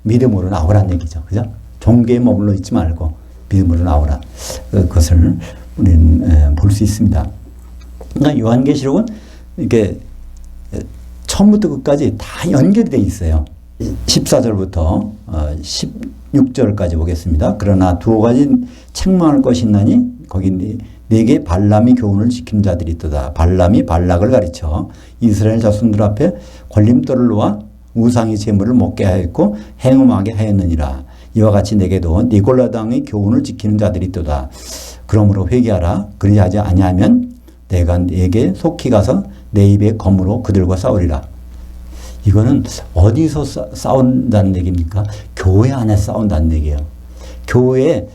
믿음으로 나오라는 얘기죠. 그죠? 종교에 머물러 있지 말고 믿음으로 나오라. 그것을 우리는 볼 수 있습니다. 그러니까 요한계시록은 이게 처음부터 끝까지 다 연결이 되어 있어요. 14절부터 16절까지 보겠습니다. 그러나 두어 가지 책망할 것이 있나니 거기 네게 발람이 교훈을 지킨 자들이 있도다. 발람이 발락을 가르쳐 이스라엘 자손들 앞에 걸림돌을 놓아 우상의 제물을 먹게 하였고 행음하게 하였느니라. 이와 같이 내게도 니골라당의 교훈을 지키는 자들이 있도다. 그러므로 회개하라. 그리하지 아니하면 내가 네게 속히 가서 내 입에 검으로 그들과 싸우리라. 이거는 어디서 싸운다는 얘기입니까? 교회 안에 싸운다는 얘기예요. 교회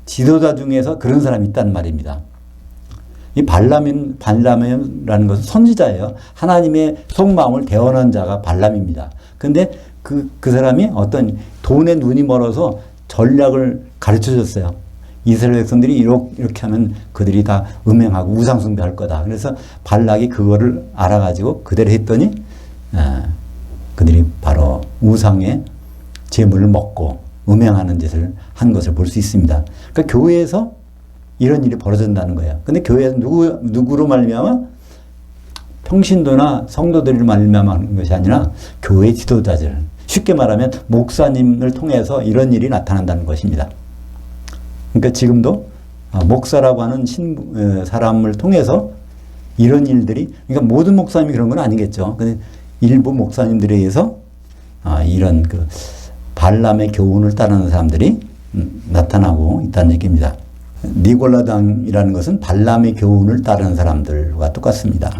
지도자 중에서 그런 사람이 있다는 말입니다. 이 발람이라는 것은 선지자예요. 하나님의 속마음을 대언한 자가 발람입니다. 근데 그 사람이 어떤 돈에 눈이 멀어서 전략을 가르쳐 줬어요. 이스라엘 백성들이 이렇게 하면 그들이 다 음행하고 우상숭배할 거다. 그래서 발락이 그거를 알아가지고 그대로 했더니 그들이 바로 우상의 제물을 먹고 음행하는 짓을 한 것을 볼 수 있습니다. 그러니까 교회에서 이런 일이 벌어진다는 거예요. 근데 교회에서 누구로 말미암아? 평신도나 성도들을 말미암아 하는 것이 아니라 교회 지도자들. 쉽게 말하면 목사님을 통해서 이런 일이 나타난다는 것입니다. 그러니까 지금도 목사라고 하는 사람을 통해서 이런 일들이, 그러니까 모든 목사님이 그런 건 아니겠죠. 근데 일부 목사님들에 의해서 이런 그 발람의 교훈을 따르는 사람들이 나타나고 있다는 얘기입니다. 니골라당이라는 것은 발람의 교훈을 따르는 사람들과 똑같습니다.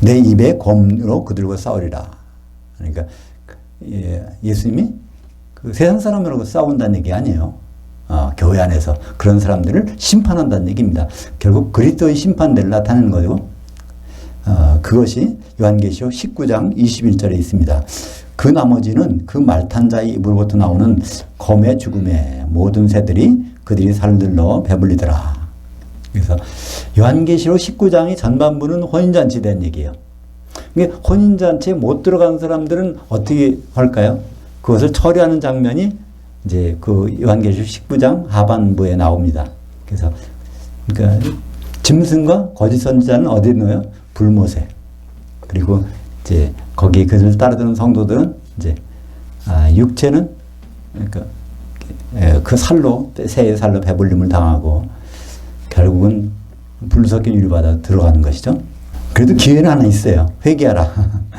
내 입에 검으로 그들과 싸우리라. 그러니까 예수님이 그 세상 사람들하고 싸운다는 얘기 아니에요. 교회 안에서 그런 사람들을 심판한다는 얘기입니다. 결국 그리스도의 심판대를 나타내는 거고, 그것이 요한계시록 19장 21절에 있습니다. 그 나머지는 그 말탄 자의 입으로부터 나오는 검의 죽음에 모든 새들이 그들이 살들러 배불리더라. 그래서 요한계시록 19장의 전반부는 혼인잔치에 대한 얘기예요. 그러니까 혼인잔치에 못 들어간 사람들은 어떻게 할까요? 그것을 처리하는 장면이 이제 그 요한계시록 19장 하반부에 나옵니다. 그래서 그러니까 짐승과 거짓 선지자는 어디에 넣어요? 불못에. 그리고 이제 거기에 그들을 따르던 성도들은 이제 육체는 그러니까 그 살로, 새의 살로 배불림을 당하고 결국은 불섞인 유리바다 들어가는 것이죠. 그래도 기회는 하나 있어요. 회개하라.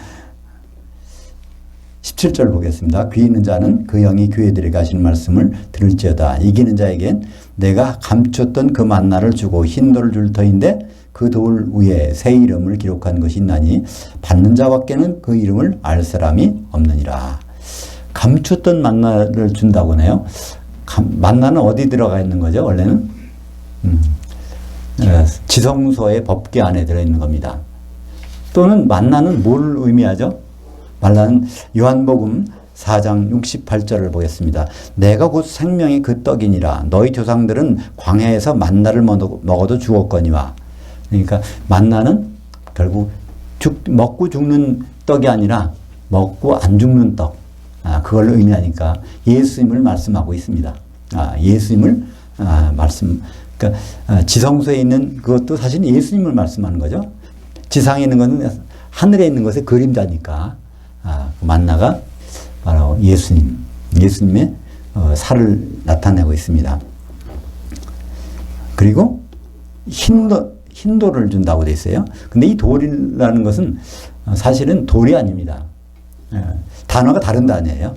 17절 보겠습니다. 귀 있는 자는 그 영이 교회들에게 하시는 말씀을 들을지어다. 이기는 자에겐 내가 감췄던 그 만나를 주고 흰 돌을 줄 터인데 그 돌 위에 새 이름을 기록한 것이 있나니 받는 자밖에는 그 이름을 알 사람이 없느니라. 감췄던 만나를 준다고 하네요. 만나는 어디 들어가 있는 거죠? 원래는 지성소의 법궤 안에 들어있는 겁니다. 또는 만나는 뭘 의미하죠? 만나는 요한복음 4장 68절을 보겠습니다. 내가 곧 생명의 그 떡이니라. 너희 조상들은 광야에서 만나를 먹어도 죽었거니와. 그러니까 만나는 결국 먹고 죽는 떡이 아니라 먹고 안 죽는 떡. 그걸 의미하니까 예수님을 말씀하고 있습니다. 예수님을 그러니까 지성소에 있는 그것도 사실 예수님을 말씀하는 거죠. 지상에 있는 것은 하늘에 있는 것의 그림자니까 만나가 바로 예수님의 살을 나타내고 있습니다. 그리고 흰 돌을 준다고 돼 있어요. 근데 이 돌이라는 것은 사실은 돌이 아닙니다. 단어가 다른 단어예요.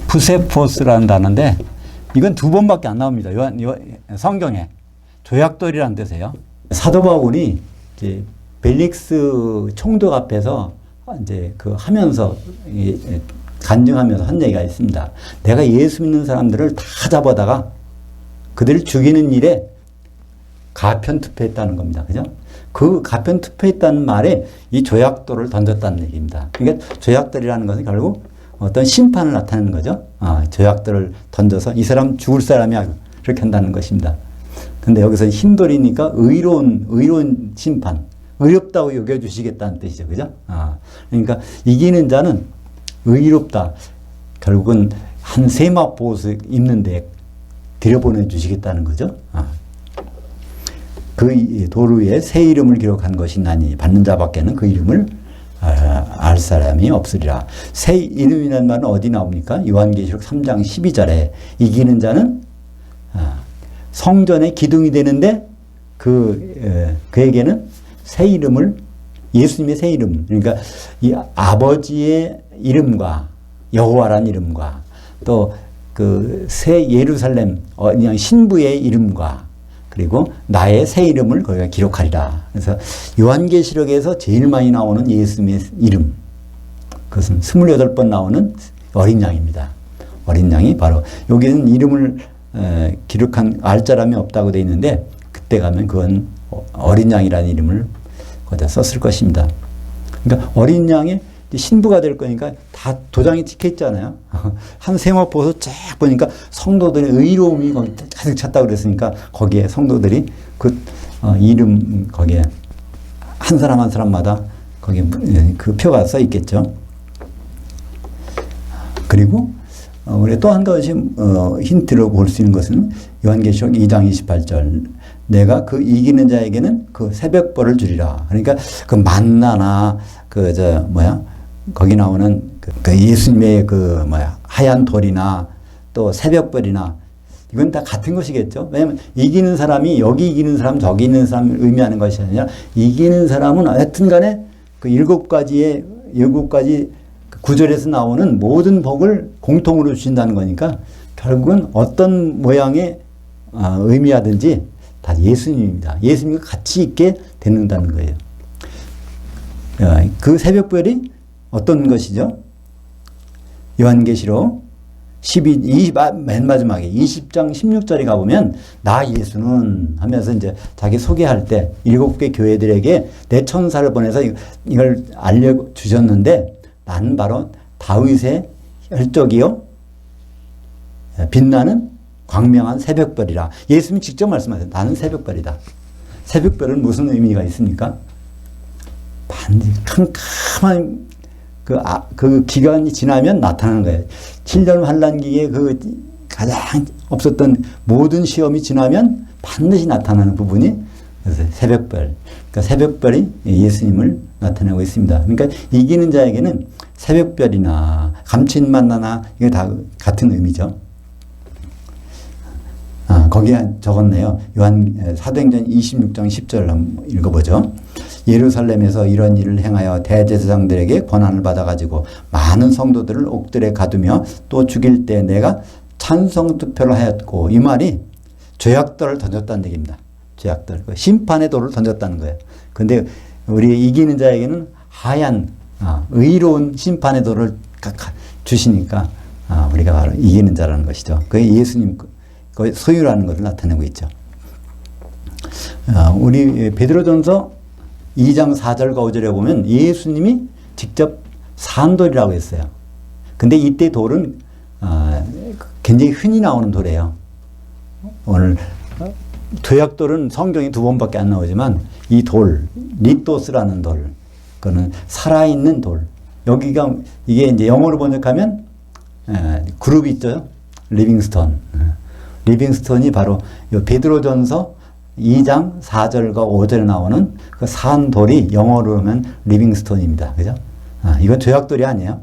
부세포스라는 단어인데 이건 2번밖에 안 나옵니다. 성경에. 조약돌이라는 뜻이에요. 사도 바울이 이제 벨릭스 총독 앞에서 이제 하면서 간증하면서 한 얘기가 있습니다. 내가 예수 믿는 사람들을 다 잡아다가 그들을 죽이는 일에 가편투표했다는 겁니다. 그죠? 그 가편투표했다는 말에 이 조약돌을 던졌다는 얘기입니다. 그러니까 조약돌이라는 것은 결국 어떤 심판을 나타내는 거죠. 조약돌을 던져서 이 사람 죽을 사람이야. 그렇게 한다는 것입니다. 근데 여기서 흰돌이니까 의로운 심판. 의롭다고 여겨주시겠다는 뜻이죠. 그죠? 그러니까 이기는 자는 의롭다. 결국은 한 세마포옷을 입는데 들여보내주시겠다는 거죠. 그 돌 위에 새 이름을 기록한 것이 나니 받는 자밖에는 그 이름을 알 사람이 없으리라. 새 이름이라는 말은 어디 나옵니까? 요한계시록 3장 12절에 이기는 자는 성전의 기둥이 되는데 그에게는 새 이름을 예수님의 새 이름 그러니까 이 아버지의 이름과 여호와라는 이름과 또 그 새 예루살렘 그냥 신부의 이름과 그리고 나의 새 이름을 거기가 기록하리라. 그래서 요한계시록에서 제일 많이 나오는 예수님의 이름 그것은 28번 나오는 어린 양입니다. 어린 양이 바로 여기는 이름을 기록한 알자람이 없다고 되어 있는데 그때 가면 그건 어린 양이라는 이름을 거기다 썼을 것입니다. 그러니까 어린 양이 신부가 될 거니까 다 도장이 찍혀 있잖아요. 한 세마포에서 쫙 보니까 성도들의 의로움이 거기 가득 찼다고 그랬으니까 거기에 성도들이 그 이름 거기에 한 사람 한 사람마다 거기에 그 표가 써 있겠죠. 그리고 우리 또 한 가지 힌트로 볼 수 있는 것은 요한계시록 2장 28절 내가 그 이기는 자에게는 그 새벽벌을 주리라. 그러니까 그 만나나 거기 나오는 그 예수님의 하얀 돌이나 또 새벽벌이나 이건 다 같은 것이겠죠. 왜냐하면 이기는 사람이 여기 이기는 사람 저기 있는 사람을 의미하는 것이 아니라 이기는 사람은 하여튼 간에 그 7가지 구절에서 나오는 모든 복을 공통으로 주신다는 거니까 결국은 어떤 모양의 의미하든지 다 예수님입니다. 예수님과 같이 있게 되는다는 거예요. 그 새벽별이 어떤 것이죠? 요한계시록 맨 마지막에 20장 16절에 가보면 나 예수는 하면서 이제 자기 소개할 때 7개 교회들에게 내 천사를 보내서 이걸 알려주셨는데 나는 바로 다윗의 혈족이요 빛나는 광명한 새벽별이라. 예수님이 직접 말씀하세요. 나는 새벽별이다. 새벽별은 무슨 의미가 있습니까? 반드시 캄캄한 그 기간이 지나면 나타나는 거예요. 7년 환란기에 가장 없었던 모든 시험이 지나면 반드시 나타나는 부분이 그래서 새벽별. 그러니까 새벽별이 예수님을 나타내고 있습니다. 그러니까 이기는 자에게는 새벽별이나 감친 만나나 이게 다 같은 의미죠. 거기에 적었네요. 사도행전 26장 10절을 한번 읽어보죠. 예루살렘에서 이런 일을 행하여 대제사장들에게 권한을 받아가지고 많은 성도들을 옥들에 가두며 또 죽일 때 내가 찬성 투표를 하였고 이 말이 죄악돌을 던졌다는 얘기입니다. 죄악돌. 심판의 돌을 던졌다는 거예요. 근데 우리 이기는 자에게는 하얀 의로운 심판의 돌을 주시니까 우리가 바로 이기는 자라는 것이죠. 그게 예수님 소유라는 것을 나타내고 있죠. 우리 베드로전서 2장 4절과 5절에 보면 예수님이 직접 산돌이라고 했어요. 근데 이때 돌은 굉장히 흔히 나오는 돌이에요. 오늘 도약돌은 성경에 2번밖에 안 나오지만 이 돌, 리토스라는 돌, 그거는 살아있는 돌. 여기가 이게 이제 영어로 번역하면 그룹이 있죠. 리빙스톤. 리빙스톤이 바로 베드로전서 2장 4절과 5절에 나오는 그 산돌이 영어로 하면 리빙스톤입니다. 그죠? 이건 죄악돌이 아니에요.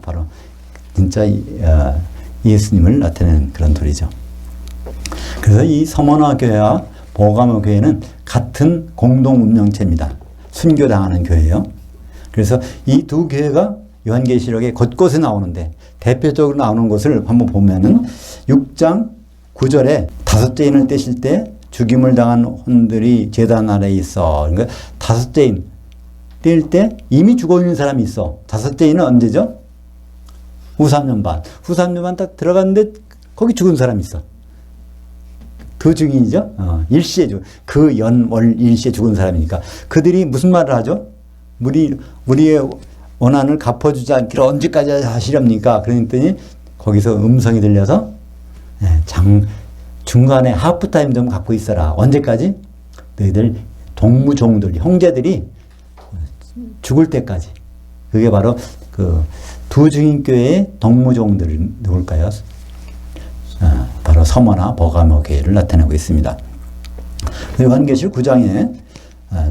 바로 진짜 예수님을 나타내는 그런 돌이죠. 그래서 이 서머나 교회와 버가모 교회는 같은 공동 운명체입니다. 순교당하는 교회예요. 그래서 이 두 교회가 요한계시록에 곳곳에 나오는데 대표적으로 나오는 것을 한번 보면은 6장 9절에 다섯째 인을 떼실 때 죽임을 당한 혼들이 제단 아래에 있어. 그러니까 다섯째 인 뗄 때 이미 죽어 있는 사람이 있어. 다섯째 인은 언제죠? 후 3년 반. 후 3년 반 딱 들어갔는데 거기 죽은 사람이 있어. 그 증인이죠. 일시에 그 연월 일시에 죽은 사람이니까 그들이 무슨 말을 하죠? 우리의 원한을 갚아주지 않기를 언제까지 하시렵니까? 그랬더니 거기서 음성이 들려서 중간에 하프타임 좀 갖고 있어라. 언제까지? 너희들 동무종들, 형제들이 죽을 때까지. 그게 바로 그 두 증인교회의 동무종들이 누굴까요? 바로 서머나 버가모 교회를 나타내고 있습니다. 요한계시록 9장에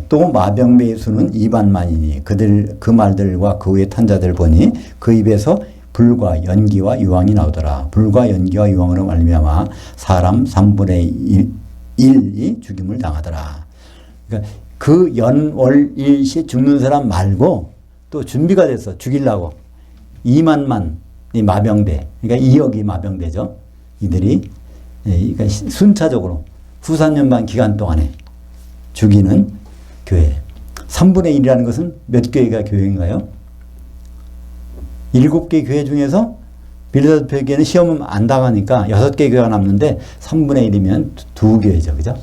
또 마병배의 수는 2만만이니 그 말들과 그 후에 탄 자들 보니 그 입에서 불과 연기와 유황이 나오더라. 불과 연기와 유황으로 말미암아 사람 3분의 1이 죽임을 당하더라. 그러니까 그 연월 일시에 죽는 사람 말고 또 준비가 됐어. 죽이려고. 2만만이 마병대. 그러니까 2억이 마병대죠. 이들이 그러니까 순차적으로 후 3년 반 기간 동안에 죽이는 교회. 3분의 1이라는 것은 몇 교회가 교회인가요? 7개 교회 중에서 빌라델피아 교회는 시험은 안 당하니까 6개 교회가 남는데 3분의 1이면 두 교회죠. 그죠?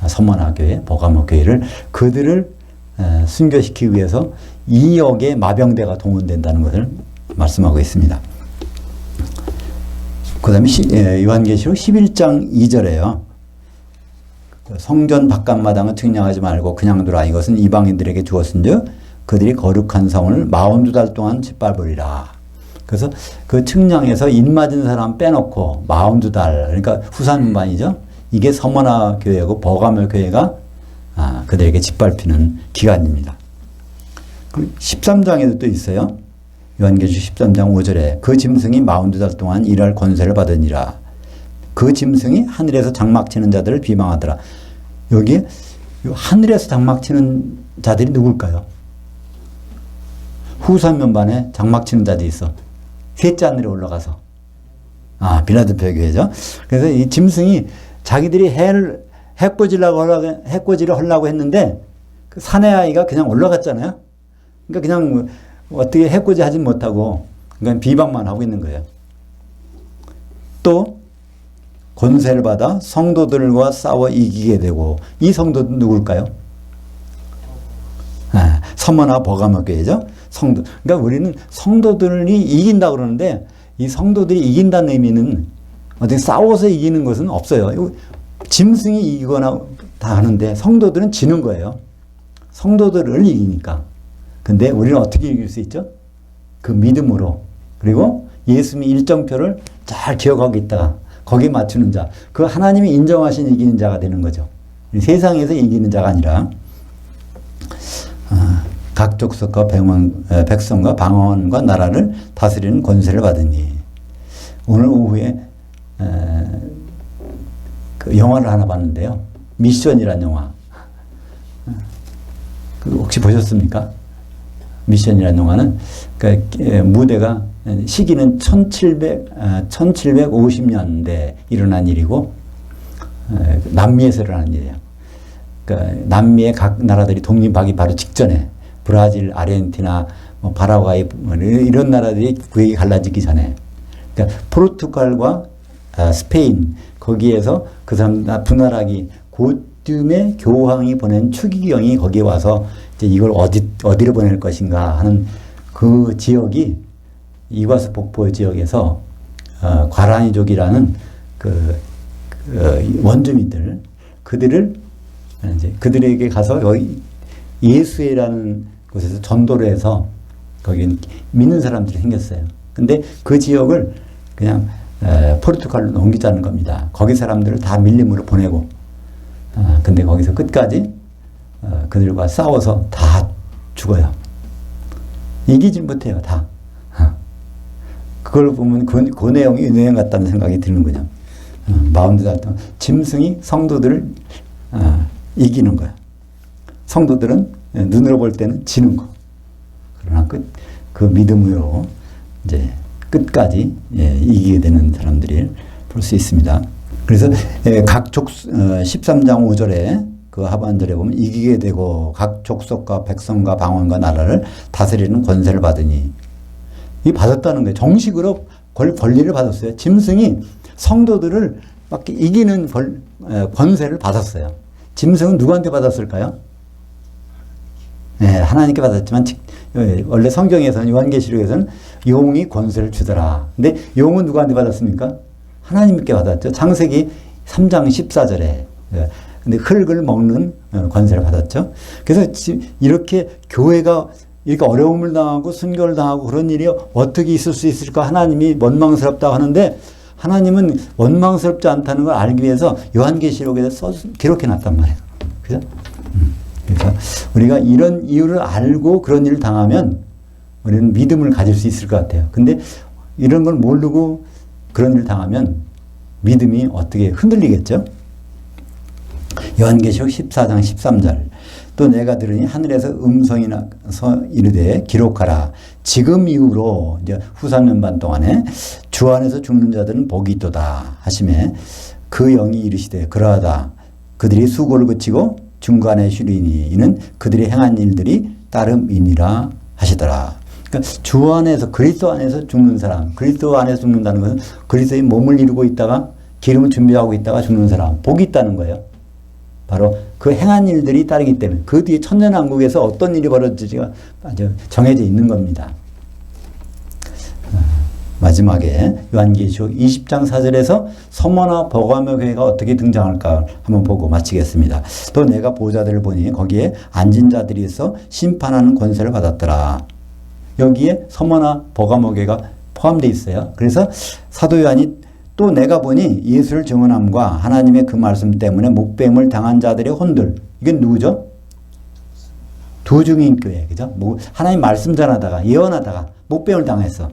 서머나 교회, 버가모 교회를 그들을 순교시키기 위해서 2억의 마병대가 동원된다는 것을 말씀하고 있습니다. 그 다음에 요한계시록 11장 2절에요. 성전 바깥마당은 측량하지 말고 그냥 두라. 이것은 이방인들에게 주었은즉 그들이 거룩한 성을 42달 동안 짓밟으리라. 그래서 그 측량에서 인 맞은 사람 빼놓고 42달, 그러니까 후산반이죠. 이게 서머나 교회고 버가모 교회가 그들에게 짓밟히는 기간입니다. 13장에도 또 있어요. 요한계시록 13장 5절에 그 짐승이 42달 동안 일할 권세를 받으니라. 그 짐승이 하늘에서 장막치는 자들을 비방하더라. 여기 하늘에서 장막치는 자들이 누굴까요? 후 3년 반에 장막치는 자들이 있어. 셋째 하늘에 올라가서. 빌라델피아 교회죠. 그래서 이 짐승이 자기들이 해코지를 하려고 했는데 그 사내 아이가 그냥 올라갔잖아요. 그러니까 그냥 어떻게 해코지 하진 못하고 그냥 비방만 하고 있는 거예요. 또 권세를 받아 성도들과 싸워 이기게 되고 이 성도는 누굴까요? 서머나 버가모 교회죠. 성도. 그러니까 우리는 성도들이 이긴다 그러는데 이 성도들이 이긴다는 의미는 어떻게 싸워서 이기는 것은 없어요. 짐승이 이기거나 다 하는데 성도들은 지는 거예요. 성도들을 이기니까. 근데 우리는 어떻게 이길 수 있죠? 그 믿음으로. 그리고 예수님이 일정표를 잘 기억하고 있다가 거기에 맞추는 자. 그 하나님이 인정하신 이기는 자가 되는 거죠. 세상에서 이기는 자가 아니라 각 족속과 백성과 방언과 나라를 다스리는 권세를 받으니. 오늘 오후에 그 영화를 하나 봤는데요. 미션이라는 영화. 혹시 보셨습니까? 미션이라는 영화는 그러니까 무대가 시기는 1750년대에 일어난 일이고 남미에서 일어난 일이에요. 그러니까 남미의 각 나라들이 독립하기 바로 직전에 브라질, 아르헨티나, 파라과이 이런 나라들이 구역이 갈라지기 전에 그러니까 포르투갈과 스페인 거기에서 그 사람 분나라기 그쯤에 교황이 보낸 추기경이 거기에 와서 이제 이걸 어디로 보낼 것인가 하는 그 지역이 이과수 폭포 지역에서 과라니족이라는 그 원주민들 그들을 이제 그들에게 가서 여기 예수회라는 곳에서 전도를 해서 거기 믿는 사람들이 생겼어요. 근데 그 지역을 그냥 포르투갈로 넘기자는 겁니다. 거기 사람들을 다 밀림으로 보내고 근데 거기서 끝까지 그들과 싸워서 다 죽어요. 이기지 못해요. 다. 그걸 보면 그 내용이 은행 같다는 생각이 드는군요. 40살 동안 짐승이 성도들을 이기는 거야. 성도들은 눈으로 볼 때는 지는 거. 그러나 그 믿음으로 이제 끝까지 이기게 되는 사람들이 볼 수 있습니다. 그래서 각 13장 5절에 그 하반절에 보면 이기게 되고 각 족속과 백성과 방언과 나라를 다스리는 권세를 받으니 이 받았다는 거예요. 정식으로 권리를 받았어요. 짐승이 성도들을 막 이기는 권세를 받았어요. 짐승은 누구한테 받았을까요? 하나님께 받았지만 원래 성경에서는 요한계시록에서는 용이 권세를 주더라. 근데 용은 누구한테 받았습니까? 하나님께 받았죠. 창세기 3장 14절에. 근데 흙을 먹는 권세를 받았죠. 그래서 이렇게 교회가 이렇게 어려움을 당하고 순교를 당하고 그런 일이 어떻게 있을 수 있을까? 하나님이 원망스럽다고 하는데 하나님은 원망스럽지 않다는 걸 알기 위해서 요한계시록에서 기록해 놨단 말이에요. 그죠? 그래서 우리가 이런 이유를 알고 그런 일을 당하면 우리는 믿음을 가질 수 있을 것 같아요. 근데 이런 걸 모르고 그런 일을 당하면 믿음이 어떻게 흔들리겠죠? 요한계시록 14장 13절 또 내가 들으니 하늘에서 음성이 나서 이르되 기록하라. 지금 이후로 이제 후삼 년반 동안에 주 안에서 죽는 자들은 복이 있도다 하시매 그 영이 이르시되 그러하다. 그들이 수고를 그치고 중간에 쉬리니 이는 그들이 행한 일들이 따름이니라 하시더라. 그러니까 주 안에서 그리스도 안에서 죽는 사람, 그리스도 안에서 죽는다는 것은 그리스도의 몸을 이루고 있다가 기름을 준비하고 있다가 죽는 사람, 복이 있다는 거예요. 바로 그 행한 일들이 따르기 때문에 그 뒤에 천년왕국에서 어떤 일이 벌어질지가 아주 정해져 있는 겁니다. 마지막에 요한계시록 20장 4절에서 서머나 버가모 교회가 어떻게 등장할까 한번 보고 마치겠습니다. 또 내가 보좌들을 보니 거기에 앉은 자들이 있어 심판하는 권세를 받았더라. 여기에 서머나 버가모 교회가 포함되어 있어요. 그래서 사도 요한이 또 내가 보니 예수를 증언함과 하나님의 그 말씀 때문에 목배임을 당한 자들의 혼들. 이건 누구죠? 두중인 교회. 그죠? 하나님 말씀 전하다가 예언하다가 목배임을 당했어.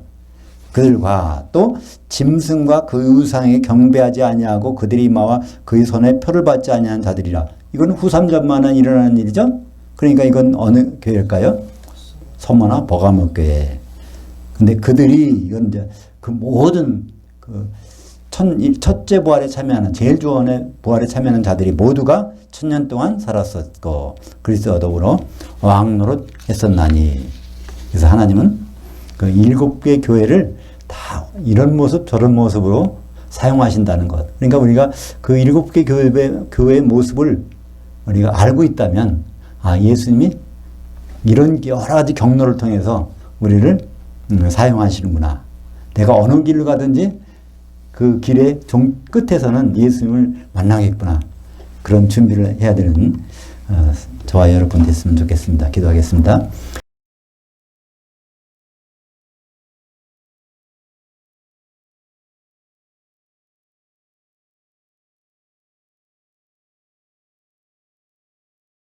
그들과 또 짐승과 그 우상에 경배하지 아니하고 그들의 이마와 그의 손에 표를 받지 아니한 자들이라. 이건 후삼전만은 일어나는 일이죠? 그러니까 이건 어느 교회일까요? 서머나 버가모 교회. 근데 그들이 이건 이제 그 모든 그 첫째 부활에 참여하는 제일 주원의 부활에 참여하는 자들이 모두가 1000년 동안 살았었고 그리스도와 더불어 왕노릇 했었나니. 그래서 하나님은 그 7개 교회를 다 이런 모습 저런 모습으로 사용하신다는 것. 그러니까 우리가 그 7개 교회의 모습을 우리가 알고 있다면 예수님이 이런 여러 가지 경로를 통해서 우리를 사용하시는구나. 내가 어느 길로 가든지 그 길의 끝에서는 예수님을 만나겠구나. 그런 준비를 해야 되는 저와 여러분 됐으면 좋겠습니다. 기도하겠습니다.